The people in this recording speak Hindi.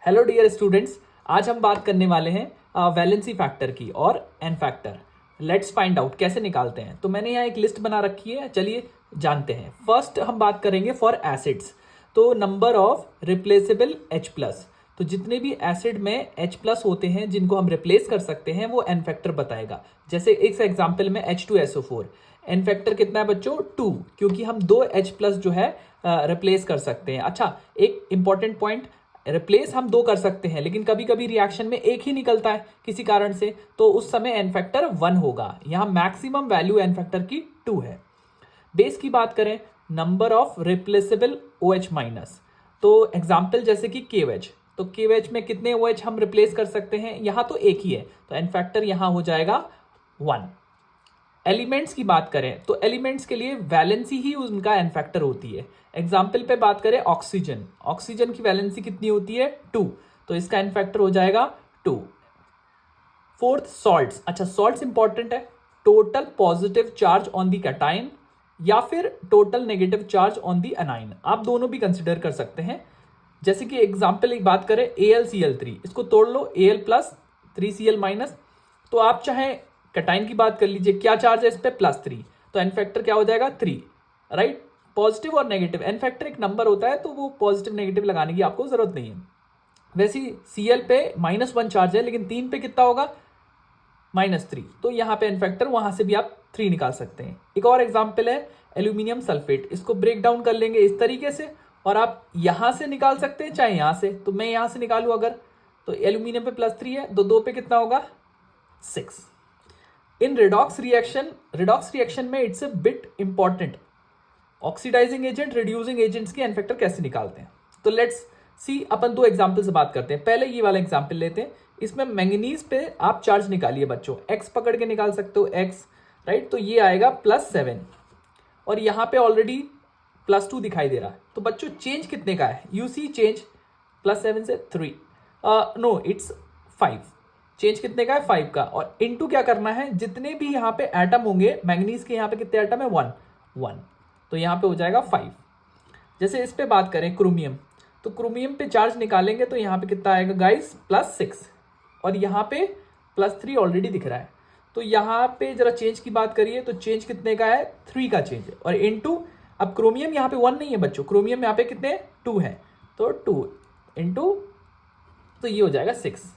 हेलो डियर स्टूडेंट्स, आज हम बात करने वाले हैं वैलेंसी फैक्टर की और N factor. Let's find out कैसे निकालते हैं। तो मैंने यहाँ एक लिस्ट बना रखी है, चलिए जानते हैं। फर्स्ट हम बात करेंगे फॉर एसिड्स। तो number of replaceable H plus, तो जितने भी एसिड में H प्लस होते हैं जिनको हम रिप्लेस कर सकते हैं वो एन फैक्टर बताएगा। जैसे एक एग्जाम्पल में H2SO4, एन फैक्टर कितना है बच्चों 2, क्योंकि हम दो H प्लस जो है रिप्लेस कर सकते हैं। अच्छा, एक इंपॉर्टेंट पॉइंट, रिप्लेस हम दो कर सकते हैं लेकिन कभी कभी रिएक्शन में एक ही निकलता है किसी कारण से, तो उस समय एन फैक्टर 1 होगा। यहां मैक्सिमम वैल्यू एन फैक्टर की 2 है। बेस की बात करें, number of replaceable OH minus, तो एग्जाम्पल जैसे कि KOH, तो KOH में कितने OH हम रिप्लेस कर सकते हैं, यहां तो एक ही है, तो एन फैक्टर यहां हो जाएगा 1। एलिमेंट्स की बात करें तो एलिमेंट्स के लिए वैलेंसी ही उनका एन फैक्टर होती है। एग्जाम्पल पे बात करें ऑक्सीजन, ऑक्सीजन की वैलेंसी कितनी होती है 2, तो इसका एन फैक्टर हो जाएगा 2। फोर्थ सॉल्ट्स, अच्छा सॉल्ट्स इंपॉर्टेंट है, total positive charge on the cation या फिर total negative charge on the A9, आप दोनों भी कंसिडर कर सकते हैं। जैसे कि एग्जाम्पल एक बात करें AlCl3, इसको तोड़ लो Al प्लस 3Cl माइनस, तो आप चाहे कैटाइन की बात कर लीजिए, क्या चार्ज है इस पे +3, तो एन फैक्टर क्या हो जाएगा 3, राइट। पॉजिटिव और नेगेटिव, एन फैक्टर एक नंबर होता है तो वो पॉजिटिव नेगेटिव लगाने की आपको जरूरत नहीं है। वैसे Cl पे -1 चार्ज है लेकिन 3 पे कितना होगा -3, तो यहां पे एन फैक्टर वहां से भी आप 3 निकाल सकते हैं। एक और एग्जाम्पल है एल्यूमिनियम सल्फेट, इसको ब्रेक डाउन कर लेंगे इस तरीके से और आप यहां से निकाल सकते हैं चाहे यहां से, तो मैं यहां से निकालू अगर, तो एल्यूमिनियम पे +3 है, दो पे कितना होगा 6। इन रिडॉक्स रिएक्शन में it's a bit important, oxidizing agent reducing agents के एन फैक्टर कैसे निकालते हैं। तो लेट्स सी, अपन दो एग्जांपल से बात करते हैं। पहले ये वाला एग्जांपल लेते हैं, इसमें मैंगनीज पे आप चार्ज निकालिए बच्चों, x पकड़ के निकाल सकते हो x, राइट, तो ये आएगा +7 और यहां पे ऑलरेडी +2 दिखाई दे रहा है, तो बच्चों चेंज कितने का है, यू सी चेंज +7 से 3, नो इट्स 5, चेंज कितने का है 5 का, और इनटू क्या करना है, जितने भी यहाँ पे एटम होंगे मैंगनीज के, यहाँ पे कितने एटम है 1, तो यहाँ पे हो जाएगा 5। जैसे इस पे बात करें क्रोमियम, तो क्रोमियम पे चार्ज निकालेंगे तो यहाँ पे कितना आएगा गाइस +6, और यहाँ पे +3 ऑलरेडी दिख रहा है, तो यहाँ पे जरा चेंज की बात करिए तो चेंज कितने का है 3 का चेंज है, और इनटू, अब क्रोमियम यहाँ पे 1 नहीं है बच्चों, क्रोमियम यहाँ पे कितने 2 है, तो 2 इंटू, तो ये हो जाएगा 6।